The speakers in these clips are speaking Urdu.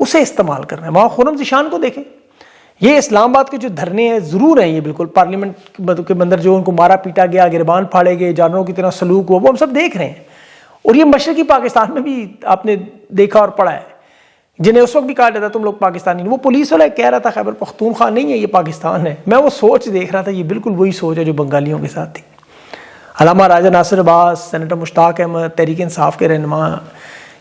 اسے استعمال کر رہے ہیں. وہاں خرم ذیشان کو دیکھیں, یہ اسلام آباد کے جو دھرنے ہیں ضرور ہیں, یہ بالکل پارلیمنٹ کے اندر جو ان کو مارا پیٹا گیا, گربان پھاڑے گئے, جانوروں کی طرح سلوک ہوا, وہ ہم سب دیکھ رہے ہیں. اور یہ مشرقی پاکستان میں بھی آپ نے دیکھا اور پڑھا ہے, جنہیں اس وقت بھی کہا جاتا تم لوگ پاکستانی. وہ پولیس والا کہہ رہا تھا خیبر پختونخوا نہیں ہے, یہ پاکستان ہے. میں وہ سوچ دیکھ رہا تھا, یہ بالکل وہی سوچ ہے جو بنگالیوں کے ساتھ تھی. علامہ راجہ ناصر عباس, سینیٹر مشتاق احمد, تحریک انصاف کے رہنما,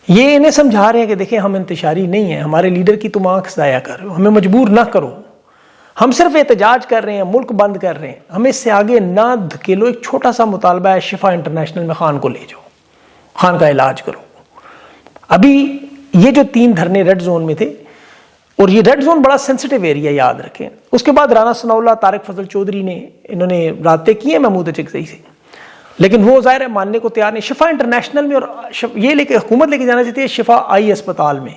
یہ انہیں سمجھا رہے ہیں کہ دیکھیں ہم انتشاری نہیں ہیں, ہمارے لیڈر کی تم آنکھ ضائع کر رہے ہو, ہمیں مجبور نہ کرو, ہم صرف احتجاج کر رہے ہیں, ملک بند کر رہے ہیں, ہمیں اس سے آگے نہ دھکیلو. ایک چھوٹا سا مطالبہ ہے, شفا انٹرنیشنل میں خان کو لے جاؤ, خان کا علاج کرو. ابھی یہ جو 3 دھرنے ریڈ زون میں تھے, اور یہ ریڈ زون بڑا سینسٹیو ایریا یاد رکھیں. اس کے بعد رانا ثناء اللہ, طارق فضل چودھری نے انہوں نے رابطے کیے محمود اچکزئی سے, لیکن وہ ظاہر ہے ماننے کو تیار نہیں. شفا انٹرنیشنل میں, اور یہ لے کے حکومت لے کے جانا چاہتی ہے شفا آئی اسپتال میں.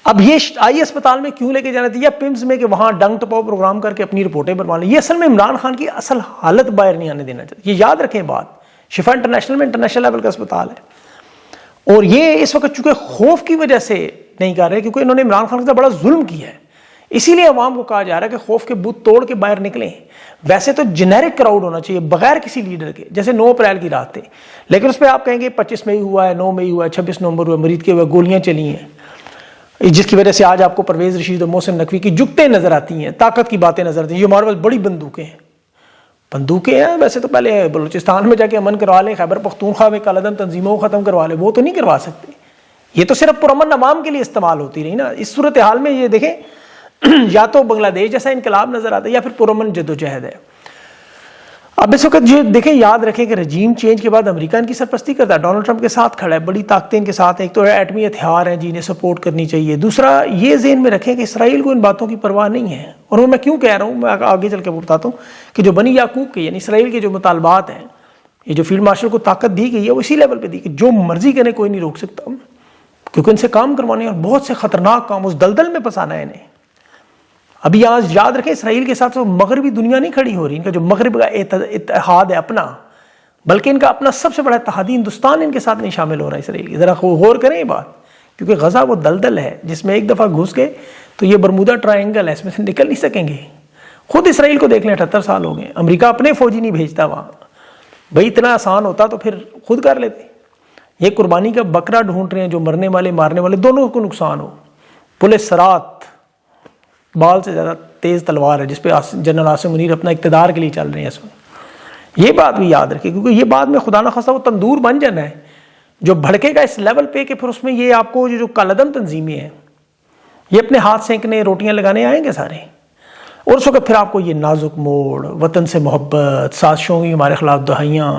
اب یہ آئی اسپتال میں کیوں لے کے جانا چاہیے, یا پمز میں کہ وہاں ڈنگ ٹپاؤ پروگرام کر کے اپنی رپورٹیں بنوا لیں. یہ اصل میں عمران خان کی اصل حالت باہر نہیں آنے دینا چاہیے. یہ یاد رکھیں بات, شفا انٹرنیشنل میں انٹرنیشنل لیول کا اسپتال ہے, اور یہ اس وقت چونکہ خوف کی وجہ سے نہیں کر رہے, کیونکہ انہوں نے عمران خان کے ساتھ بڑا ظلم کیا ہے, اسی لیے عوام کو کہا جا رہا ہے کہ خوف کے بت توڑ کے باہر نکلیں. ویسے تو جنیرک کراؤڈ ہونا چاہیے بغیر کسی لیڈر کے, جیسے 9 اپریل کی رات تھے, لیکن اس پہ آپ کہیں گے 25 مئی ہوا ہے, 9 مئی ہوا ہے, 26 نومبر ہوا ہے, مرید کے ہوئے گولیاں چلی ہیں, جس کی وجہ سے آج آپ کو پرویز رشید اور محسن نقوی کی جگتیں نظر آتی ہیں, طاقت کی باتیں نظر آتی ہیں. یہ ہمارے پاس بڑی بندوقیں ہیں. ویسے تو پہلے بلوچستان میں جا کے امن کروا لیں, خیبر پختونخوا میں کالعدم تنظیموں کو ختم کروا لیں, وہ تو نہیں کروا سکتے. یہ تو صرف پرامن عوام کے لیے استعمال ہوتی رہی نا. اس صورتحال میں یہ دیکھیں, یا تو بنگلہ دیش جیسا انقلاب نظر آتا ہے, یا پھر پرامن جدوجہد ہے. اب اس وقت یہ دیکھیں, یاد رکھیں کہ رجیم چینج کے بعد امریکہ ان کی سرپرستی کرتا ہے, ڈونلڈ ٹرمپ کے ساتھ کھڑا ہے, بڑی طاقتیں ان کے ساتھ ہیں. ایک تو ایٹمی ہتھیار ہیں جنہیں سپورٹ کرنی چاہیے. دوسرا یہ ذہن میں رکھیں کہ اسرائیل کو ان باتوں کی پرواہ نہیں ہے. اور وہ میں کیوں کہہ رہا ہوں, میں آگے چل کے بتاتا ہوں کہ جو بنی یعقوب کے یعنی اسرائیل کے جو مطالبات ہیں, یہ جو فیلڈ مارشل کو طاقت دی گئی ہے, وہ اسی لیول پہ دی کہ جو مرضی کرے کوئی نہیں روک سکتا, کیونکہ ان سے کام کروانے اور بہت سے خطرناک کام, اس دلدل میں پھنسانا ہے انہیں. ابھی آج یاد رکھیں, اسرائیل کے ساتھ مغربی دنیا نہیں کھڑی ہو رہی. ان کا جو مغرب کا اتحاد ہے اپنا, بلکہ ان کا اپنا سب سے بڑا اتحادی ہندوستان ان کے ساتھ نہیں شامل ہو رہا ہے اسرائیل کی. ذرا غور کریں یہ بات, کیونکہ غزہ وہ دلدل ہے جس میں ایک دفعہ گھس گئے تو یہ برمودا ٹرائنگل ہے, اس میں سے نکل نہیں سکیں گے. خود اسرائیل کو دیکھ لیں, 78 سال ہو گئے, امریکہ اپنے فوجی نہیں بھیجتا وہاں. بھائی اتنا آسان ہوتا تو پھر خود کر لیتے. یہ قربانی کا بکرا ڈھونڈ رہے ہیں, جو مرنے والے مارنے والے دونوں کو نقصان ہو. پولیس سرات بال سے زیادہ تیز تلوار ہے, جس پہ جنرل عاصم منیر اپنا اقتدار کے لیے چل رہے ہیں اس وقت. یہ بات بھی یاد رکھیں, کیونکہ یہ بعد میں خدا نہ خواستہ وہ تندور بن جانا ہے جو بھڑکے گا اس لیول پہ کہ پھر اس میں یہ آپ کو جو کالعدم تنظیمیں ہیں یہ اپنے ہاتھ سینکنے, روٹیاں لگانے آئیں گے سارے. اور اس وقت پھر آپ کو یہ نازک موڑ, وطن سے محبت, سازشوں کی ہمارے خلاف دہائیاں,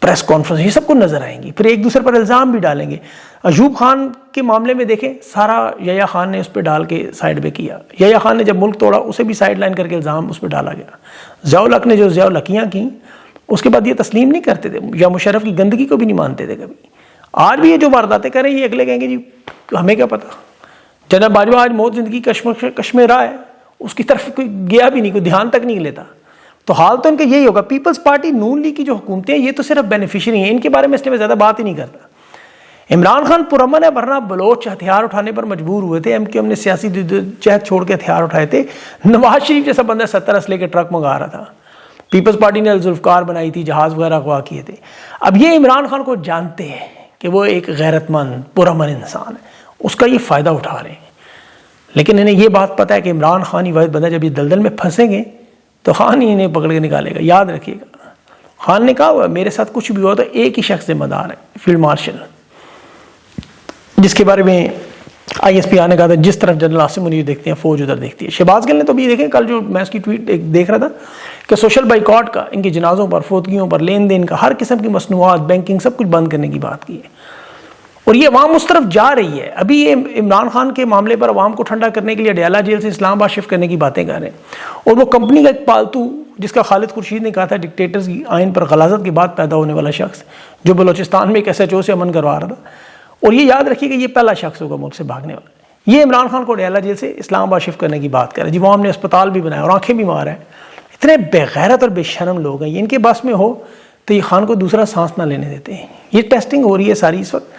پریس کانفرنس, یہ سب کو نظر آئیں گی. پھر ایک دوسرے پر الزام بھی ڈالیں گے. ایوب خان کے معاملے میں دیکھیں, سارا یحییٰ خان نے اس پہ ڈال کے سائڈ پہ کیا. یحییٰ خان نے جب ملک توڑا اسے بھی سائڈ لائن کر کے الزام اس پہ ڈالا گیا. ضیاء الحق نے جو ضیاء الحقیاں کی اس کے بعد یہ تسلیم نہیں کرتے تھے, یا مشرف کی گندگی کو بھی نہیں مانتے تھے کبھی. آج بھی یہ جو وارداتیں کریں, یہ اگلے کہیں گے جی ہمیں کیا پتا. جنرل باجوہ آج موت زندگی کشمیر رہا ہے, اس کی طرف کوئی گیا بھی نہیں, کوئی دھیان تک نہیں لیتا. تو حال تو ان کا یہی ہوگا. پیپلز پارٹی نون لیگ کی جو حکومتیں ہیں یہ تو صرف بینیفیشری ہیں, ان کے بارے میں اس لیے میں زیادہ بات ہی نہیں کرتا. عمران خان پرامن ہے, ورنہ بلوچ ہتھیار اٹھانے پر مجبور ہوئے تھے. ایم نے سیاسی جہد چھوڑ کے ہتھیار اٹھائے تھے. نواز شریف جیسا بندہ 70 اسلحے کے ٹرک منگا رہا تھا. پیپلز پارٹی نے الذوالفقار بنائی تھی, جہاز وغیرہ اغوا کیے تھے. اب یہ عمران خان کو جانتے ہیں کہ وہ ایک غیرت مند پرامن انسان ہے, اس کا یہ فائدہ اٹھا رہے ہیں. لیکن انہیں یہ بات پتہ ہے کہ عمران خان ہی واحد بندہ, جب یہ دلدل میں پھنسیں گے تو خان ہی انہیں پکڑ کے نکالے گا. یاد رکھیے گا, خان نے کہا ہوا میرے ساتھ کچھ بھی ہوا تو ایک ہی شخص ذمہ دار ہے, فیلڈ مارشل, جس کے بارے میں آئی ایس پی آنے کہا تھا جس طرف جنرل عاصم منیر دیکھتے ہیں فوج ادھر دیکھتی ہے. شہباز گل نے تو بھی دیکھیں, کل جو میں اس کی ٹویٹ دیکھ رہا تھا کہ سوشل بائیکاٹ کا, ان کے جنازوں پر, فوتگیوں پر, لین دین کا, ہر قسم کی مصنوعات, بینکنگ, سب کچھ بند کرنے کی بات کی ہے. اور یہ عوام اس طرف جا رہی ہے. ابھی یہ عمران خان کے معاملے پر عوام کو ٹھنڈا کرنے کے لیے ڈیالہ جیل سے اسلام آباد شفٹ کرنے کی باتیں کر رہے ہیں. اور وہ کمپنی کا ایک پالتو, جس کا خالد خورشید نے کہا تھا ڈکٹیٹرز کی آئین پر غلاظت کے بعد پیدا ہونے والا شخص, جو بلوچستان میں ایک SHO سے امن کروا رہا تھا. اور یہ یاد رکھیے کہ یہ پہلا شخص ہوگا ملک سے بھاگنے والا. یہ عمران خان کو ڈیالہ جیل سے اسلام آباد شفٹ کرنے کی بات کر رہے ہیں. جی وہاں ہم نے اسپتال بھی بنایا اور آنکھیں بھی مارا ہے. اتنے بے غیرت اور بے شرم لوگ ہیں, ان کے بس میں ہو تو یہ خان کو دوسرا سانس نہ لینے دیتے ہیں. یہ ٹیسٹنگ ہو رہی ہے ساری اس وقت.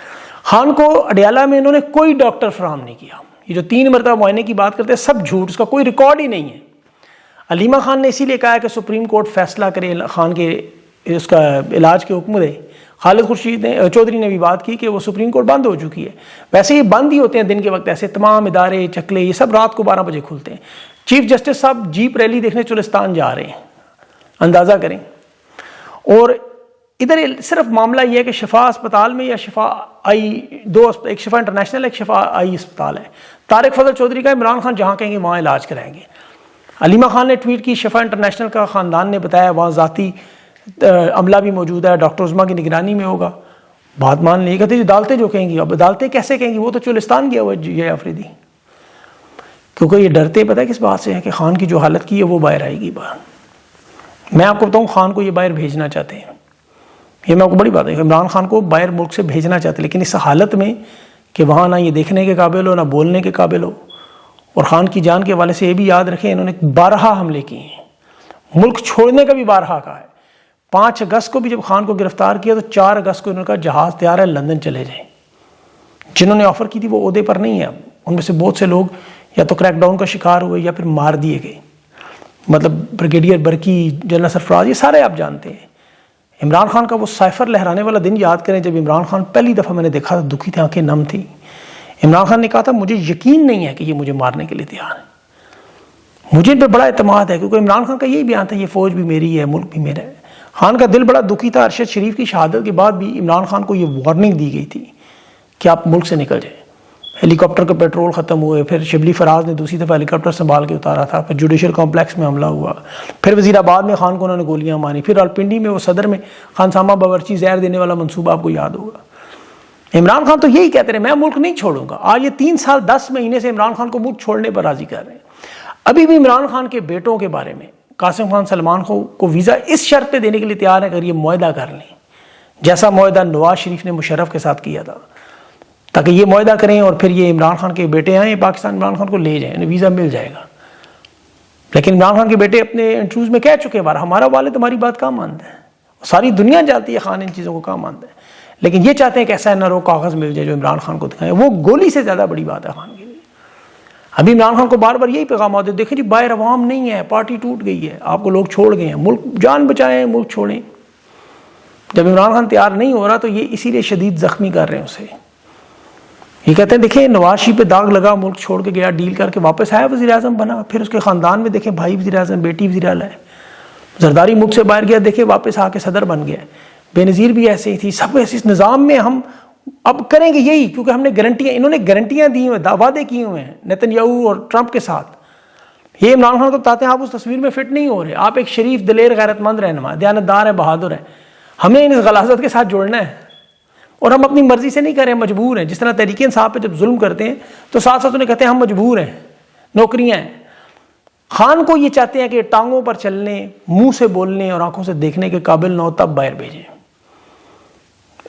خان کو اڈیالہ میں انہوں نے کوئی ڈاکٹر فراہم نہیں کیا. یہ جو 3 مرتبہ معائنے کی بات کرتے ہیں سب جھوٹ, اس کا کوئی ریکارڈ ہی نہیں ہے. علیمہ خان نے اسی لیے کہا کہ سپریم کورٹ فیصلہ کرے خان کے اس کا علاج کے حکم دے. خالد خورشید چودھری نے بھی بات کی کہ وہ سپریم کورٹ بند ہو چکی ہے. ویسے یہ بند ہی ہوتے ہیں دن کے وقت, ایسے تمام ادارے چکلے یہ سب رات کو 12 بجے کھلتے ہیں. چیف جسٹس صاحب جیپ ریلی دیکھنے چولستان جا رہے ہیں, اندازہ کریں. اور ادھر صرف معاملہ یہ ہے کہ شفا اسپتال میں یا شفا آئی ایک شفا انٹرنیشنل ایک شفا آئی اسپتال ہے. طارق فضل چودھری کا عمران خان جہاں کہیں گے وہاں علاج کرائیں گے. علیمہ خان نے ٹویٹ کی شفا انٹرنیشنل کا خاندان نے بتایا وہاں ذاتی عملہ بھی موجود ہے, ڈاکٹر عظمیٰ کی نگرانی میں ہوگا. بات مان نہیں کہتے جی عدالتیں جو کہیں گی, اب عدالتیں کیسے کہیں گی, وہ تو چولستان گیا ہوا ہے آفریدی. کیونکہ یہ ڈرتے پتہ ہے کس بات سے ہیں کہ خان کی جو حالت کی ہے وہ باہر آئے گی باہر. میں آپ کو بتاؤں خان کو یہ باہر بھیجنا چاہتے ہیں, یہ میں آپ کو بڑی بات ہے, عمران خان کو باہر ملک سے بھیجنا چاہتے ہیں, لیکن اس حالت میں کہ وہاں نہ یہ دیکھنے کے قابل ہو نہ بولنے کے قابل ہو. اور خان کی جان کے حوالے سے یہ بھی یاد رکھیں انہوں نے 12 حملے کیے ہیں, ملک چھوڑنے کا بھی 12 کہا ہے. 5 اگست کو بھی جب خان کو گرفتار کیا تو 4 اگست کو انہوں نے کہا جہاز تیار ہے لندن چلے جائیں. جنہوں نے آفر کی تھی وہ عہدے پر نہیں ہے اب, ان میں سے بہت سے لوگ یا تو کریک ڈاؤن کا شکار ہوئے یا پھر مار دیے گئے. مطلب بریگیڈیئر برکی, جنرل سرفراز, یہ سارے آپ جانتے ہیں. عمران خان کا وہ سائفر لہرانے والا دن یاد کریں جب عمران خان پہلی دفعہ میں نے دیکھا تھا, دکھی تھے, آنکھیں نم تھی. عمران خان نے کہا تھا مجھے یقین نہیں ہے کہ یہ مجھے مارنے کے لیے تیار ہے, مجھے ان پہ بڑا اعتماد ہے. کیونکہ عمران خان کا یہی بیان تھا یہ فوج بھی میری ہے, ملک بھی میرا ہے. خان کا دل بڑا دکھی تھا. ارشد شریف کی شہادت کے بعد بھی عمران خان کو یہ وارننگ دی گئی تھی کہ آپ ملک سے نکل جائیں. ہیلی کاپٹر کا پیٹرول ختم ہوئے, پھر شبلی فراز نے دوسری دفعہ ہیلی کاپٹر سنبھال کے اتارا تھا, پھر جوڈیشل کمپلیکس میں حملہ ہوا, پھر وزیر آباد میں خان کو انہوں نے گولیاں ماری, پھر راولپنڈی میں وہ صدر میں خان سامہ باورچی زہر دینے والا منصوبہ آپ کو یاد ہوگا. عمران خان تو یہی کہتے رہے میں ملک نہیں چھوڑوں گا. آج یہ 3 سال 10 مہینے سے عمران خان کو ملک چھوڑنے پر راضی کر رہے ہیں. ابھی بھی عمران خان کے بیٹوں کے بارے میں قاسم خان سلمان کو ویزا اس شرط پہ دینے کے لیے تیار ہے اگر یہ معاہدہ کر لیں جیسا معاہدہ نواز شریف نے مشرف کے ساتھ کیا تھا, تاکہ یہ معاہدہ کریں اور پھر یہ عمران خان کے بیٹے آئیں پاکستان, عمران خان کو لے جائیں, انہیں ویزا مل جائے گا. لیکن عمران خان کے بیٹے اپنے انٹرویوز میں کہہ چکے ہیں ہمارا والد ہماری بات کہاں مانتا ہے, ساری دنیا جانتی ہے خان ان چیزوں کو کہاں مانتا ہے. لیکن یہ چاہتے ہیں کہ ایسا نہ رو کاغذ مل جائے جو عمران خان کو دکھائیں, وہ گولی سے زیادہ بڑی بات ہے خان کے لیے. ابھی عمران خان کو بار بار یہی پیغام آتے دیکھیں جی باہر عوام نہیں ہے, پارٹی ٹوٹ گئی ہے, آپ کو لوگ چھوڑ گئے ہیں, ملک جان بچائیں, ملک چھوڑیں. جب عمران خان تیار نہیں ہو رہا تو یہ اسی لیے شدید زخمی کر رہے ہیں اسے. یہ کہتے ہیں دیکھیں نواز شریف پہ داغ لگا, ملک چھوڑ کے گیا, ڈیل کر کے واپس آیا, وزیر اعظم بنا, پھر اس کے خاندان میں دیکھیں بھائی وزیر اعظم, بیٹی وزیر اعلیٰ ہے. زرداری ملک سے باہر گیا, دیکھیں واپس آ کے صدر بن گیا. بے نظیر بھی ایسے ہی تھی. سب ایسے اس نظام میں ہم اب کریں گے یہی, کیونکہ ہم نے گارنٹیاں, انہوں نے گارنٹیاں دی ہوئے, وعدے کیے ہوئے ہیں نیتن یاہو اور ٹرمپ کے ساتھ. یہ عمران خان کو بتاتے ہیں آپ اس تصویر میں فٹ نہیں ہو رہے, آپ ایک شریف دلیر غیرت مند رہنما, دیانتدار ہے, بہادر ہے, ہمیں اس غلاظت کے ساتھ جوڑنا ہے. اور ہم اپنی مرضی سے نہیں کر رہے, مجبور ہیں. جس طرح تحریک انصاف پہ جب ظلم کرتے ہیں تو ساتھ ساتھ انہیں کہتے ہیں ہم مجبور ہیں, نوکریاں ہیں. خان کو یہ چاہتے ہیں کہ ٹانگوں پر چلنے, منہ سے بولنے اور آنکھوں سے دیکھنے کے قابل نہ ہو تب باہر بھیجیں.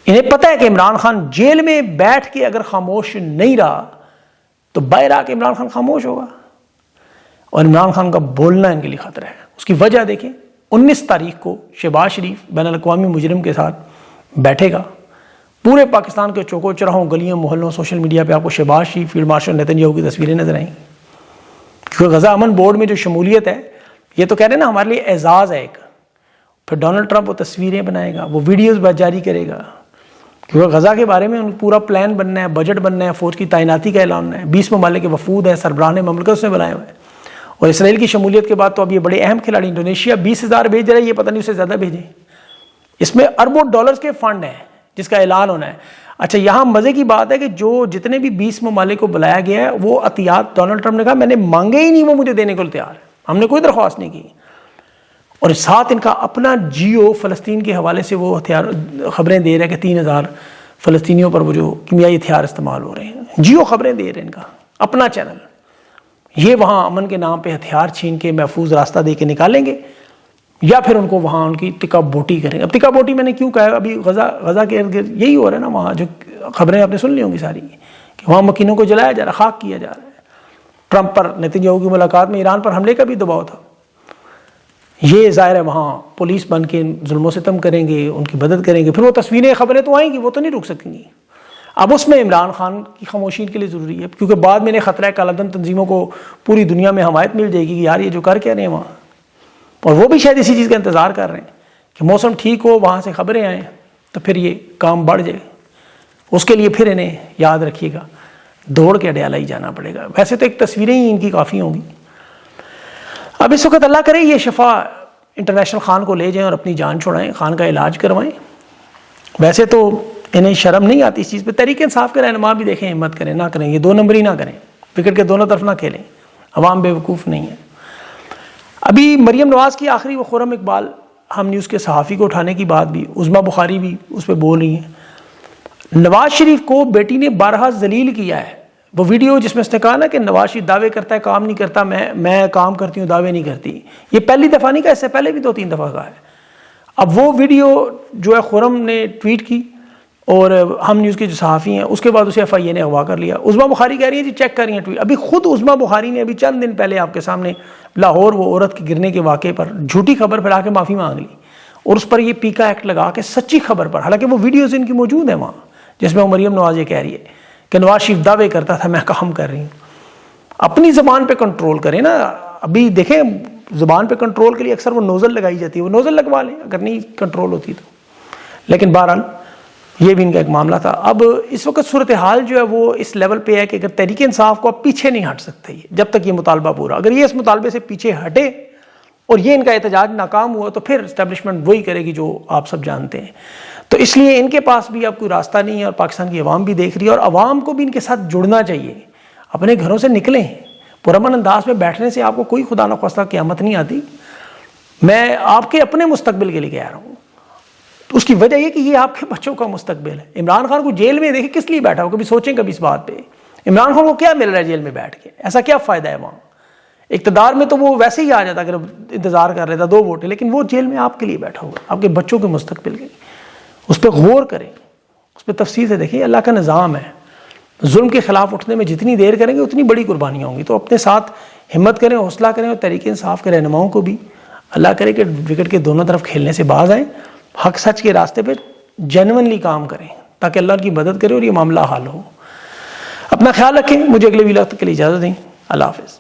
انہیں پتہ ہے کہ عمران خان جیل میں بیٹھ کے اگر خاموش نہیں رہا تو باہر آ کے عمران خان خاموش ہوگا, اور عمران خان کا بولنا ان کے لیے خطرہ ہے. اس کی وجہ دیکھیں, 19 تاریخ کو شہباز شریف بین الاقوامی مجرم کے ساتھ بیٹھے گا. پورے پاکستان کے چوکوں چراہوں, گلیوں, محلوں, سوشل میڈیا پہ آپ کو شہباز شریف, فیلڈ مارشل نیتن یاہو کی تصویریں نظر آئیں. کیونکہ غزہ امن بورڈ میں جو شمولیت ہے یہ تو کہہ رہے ہیں نا ہمارے لیے اعزاز ہے ایک. پھر ڈونلڈ ٹرمپ وہ تصویریں بنائے گا, وہ ویڈیوز جاری کرے گا, کیونکہ غزہ کے بارے میں ان پورا پلان بننا ہے, بجٹ بننا ہے, فوج کی تعیناتی کا اعلان ہے. 20 ممالک کے وفود ہیں, سربراہ مملکت اس نے بنائے ہوئے ہیں. اور اسرائیل کی شمولیت کے بعد تو اب یہ بڑے اہم کھلاڑی انڈونیشیا 20,000 بھیج رہا ہے, یہ پتہ نہیں اسے زیادہ بھیجیں. اس میں اربوں ڈالرز کے فنڈ ہیں جس کا اعلان ہونا ہے. اچھا یہاں مزے کی بات ہے کہ جو جتنے بھی 20 ممالک کو بلایا گیا ہے وہ عطیات ڈونلڈ ٹرمپ نے کہا میں نے مانگے ہی نہیں, وہ مجھے دینے کو تیار ہے, ہم نے کوئی درخواست نہیں کی. اور ساتھ ان کا اپنا جیو فلسطین کے حوالے سے وہ ہتھیار خبریں دے رہے ہیں کہ 3,000 فلسطینیوں پر وہ جو کیمیائی ہتھیار استعمال ہو رہے ہیں. جیو خبریں دے رہے ہیں ان کا اپنا چینل. یہ وہاں امن کے نام پہ ہتھیار چھین کے محفوظ راستہ دے کے نکالیں گے, یا پھر ان کو وہاں ان کی ٹکا بوٹی کریں گے. اب ٹکا بوٹی میں نے کیوں کہا ہے, ابھی غزہ کے ارد گرد یہی ہو رہا ہے نا, وہاں جو خبریں آپ نے سن لی ہوں گی ساری, کہ وہاں مکینوں کو جلایا جا رہا, خاک کیا جا رہا ہے. ٹرمپ پر نیتن یاہو کی ملاقات میں ایران پر حملے کا بھی دباؤ تھا. یہ ظاہر ہے وہاں پولیس بن کے ظلم و ستم کریں گے, ان کی مدد کریں گے, پھر وہ تصویریں خبریں تو آئیں گی, وہ تو نہیں رک سکیں گی. اب اس میں عمران خان کی خاموشی کے لیے ضروری ہے، کیونکہ بعد میں انہیں خطرہ ہے کالعدم تنظیموں کو پوری دنیا میں حمایت مل جائے گی کہ یار یہ جو کر کیا رہے ہیں وہاں، اور وہ بھی شاید اسی چیز کا انتظار کر رہے ہیں کہ موسم ٹھیک ہو، وہاں سے خبریں آئیں تو پھر یہ کام بڑھ جائے. اس کے لیے پھر انہیں یاد رکھیے گا دوڑ کے اڈیالہ ہی جانا پڑے گا. ویسے تو ایک تصویریں ہی ان کی کافی ہوں گی. اب اس وقت اللہ کرے یہ شفا انٹرنیشنل خان کو لے جائیں اور اپنی جان چھڑائیں، خان کا علاج کروائیں. ویسے تو انہیں شرم نہیں آتی اس چیز پہ. تحریک انصاف کے رہنما بھی دیکھیں ہمت کریں، نہ کریں، یہ 2 نمبری نہ کریں، وکٹ کے دونوں طرف نہ کھیلیں. عوام بے وقوف نہیں ہے. ابھی مریم نواز کی آخری وہ خرم اقبال ہم نیوز کے صحافی کو اٹھانے کی بات بھی عظمیٰ بخاری بھی اس پہ بول رہی ہیں. نواز شریف کو بیٹی نے بارہا ذلیل کیا ہے. وہ ویڈیو جس میں اس نے کہا نا کہ نواز شریف دعوے کرتا ہے کام نہیں کرتا، میں کام کرتی ہوں دعوے نہیں کرتی، یہ پہلی دفعہ نہیں کہا، اس سے پہلے بھی 2-3 دفعہ کہا ہے. اب وہ ویڈیو جو ہے خرم نے ٹویٹ کی اور ہم نیوز کے جو صحافی ہیں اس کے بعد اسے ایف آئی اے نے اغوا کر لیا. عظمیٰ بخاری کہہ رہی ہیں جی چیک کر رہی ہیں ٹویٹ. ابھی خود عظمیٰ بخاری نے ابھی چند دن پہلے آپ کے سامنے لاہور وہ عورت کے گرنے کے واقعے پر جھوٹی خبر پھیلا کے معافی مانگ لی اور اس پر یہ پیکا ایکٹ لگا کے سچی خبر پر، حالانکہ وہ ویڈیوز ان کی موجود ہیں وہاں جس میں مریم نواز یہ کہہ رہی ہے کہ نواز شریف دعوے کرتا تھا میں کام کر رہی ہوں. اپنی زبان پہ کنٹرول کریں نا. ابھی دیکھیں زبان پہ کنٹرول کے لیے اکثر وہ نوزل لگائی جاتی ہے، وہ نوزل لگوا لیں اگر نہیں کنٹرول ہوتی تو. لیکن بہرحال یہ بھی ان کا ایک معاملہ تھا. اب اس وقت صورتحال جو ہے وہ اس لیول پہ ہے کہ اگر تحریک انصاف کو اب پیچھے نہیں ہٹ سکتے جب تک یہ مطالبہ پورا، اگر یہ اس مطالبے سے پیچھے ہٹے اور یہ ان کا احتجاج ناکام ہوا تو پھر اسٹیبلشمنٹ وہی کرے گی جو آپ سب جانتے ہیں. تو اس لیے ان کے پاس بھی اب کوئی راستہ نہیں ہے اور پاکستان کی عوام بھی دیکھ رہی ہے اور عوام کو بھی ان کے ساتھ جڑنا چاہیے. اپنے گھروں سے نکلیں، پرامن انداز میں بیٹھنے سے آپ کو کوئی خدا نخواستہ قیامت نہیں آتی. میں آپ کے اپنے مستقبل کے لیے کہہ رہا ہوں. اس کی وجہ یہ کہ یہ آپ کے بچوں کا مستقبل ہے. عمران خان کو جیل میں دیکھیں کس لیے بیٹھا ہو، کبھی سوچیں کبھی اس بات پہ. عمران خان کو کیا مل رہا ہے جیل میں بیٹھ کے؟ ایسا کیا فائدہ ہے وہاں؟ اقتدار میں تو وہ ویسے ہی آ جاتا اگر انتظار کر رہا تھا 2 ووٹ، لیکن وہ جیل میں آپ کے لیے بیٹھا ہوا، آپ کے بچوں کے مستقبل کے لیے. اس پہ غور کریں، اس پہ تفصیل سے دیکھیں. اللہ کا نظام ہے، ظلم کے خلاف اٹھنے میں جتنی دیر کریں گے اتنی بڑی قربانیاں ہوں گی. تو اپنے ساتھ ہمت کریں، حوصلہ کریں اور تحریک انصاف کے رہنماؤں کو بھی اللہ کرے کہ وکٹ کے دونوں طرف کھیلنے سے باز آئیں، حق سچ کے راستے پہ جینونلی کام کریں تاکہ اللہ کی مدد کرے اور یہ معاملہ حل ہو. اپنا خیال رکھیں. مجھے اگلے ویلاگ تک کے لیے اجازت دیں. اللہ حافظ.